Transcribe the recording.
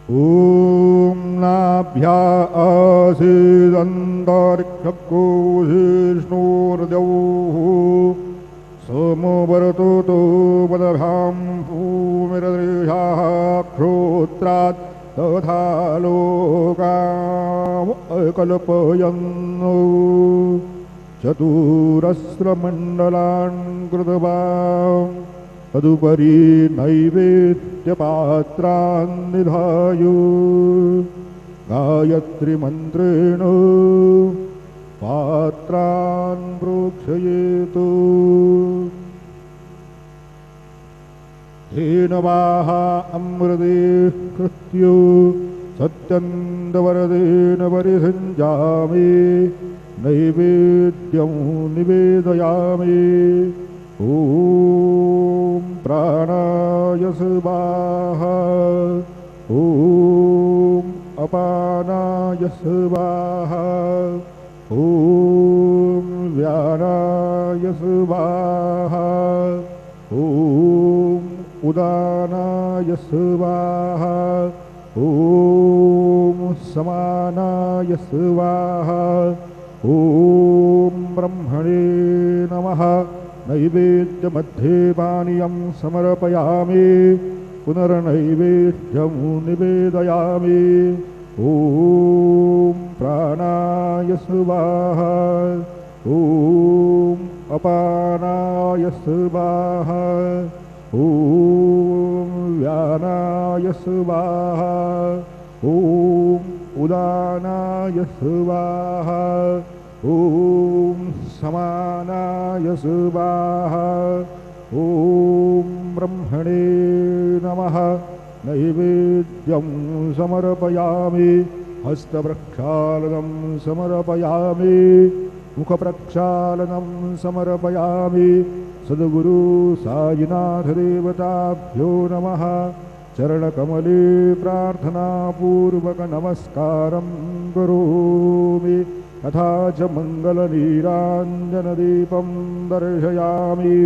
ॐ नाभ्या आसीदन्तरिक्षकोशीष्णोर्द्यौः समवरतो तो पदभ्यां भूमिरदृशाः क्षोत्रात् तथा लोकाम् अकल्पयन् चतुरस्रमण्डलान् कृत्वा तदुपरि नैवेद्यपात्रान् निधाय गायत्रीमन्त्रेण पात्रान् प्रोक्षयेत्। धेनवाः अमृते कृत्य सत्यन्तवरदेन परिसञ्जामि नैवेद्यं निवेदयामि। ॐ प्राणाय स्वाहा ॐ अपानाय स्वाहा ॐ व्यानाय स्वाहा ॐ उदानाय स्वाहा ॐ समानाय स्वाहा ॐ ब्रह्मणे नमः। नैवेद्यमध्ये पानीयं समर्पयामि पुनर्नैवेद्यं निवेदयामि। ॐ प्राणाय स्वाहा ॐ अपानाय स्वाहा ॐ व्यानाय स्वाहा ॐ उदानाय स्वाहा ॐ समानाय स्वाहा ॐ ब्रह्मणे नमः। नैवेद्यं समर्पयामि हस्तप्रक्षालनं समर्पयामि मुखप्रक्षालनं समर्पयामि। सद्गुरु साईनाथ देवताभ्यो नमः। चरणकमले प्रार्थनापूर्वक नमस्कारं करोमि। तथा च मङ्गलनीराञ्जनदीपं दर्शयामि।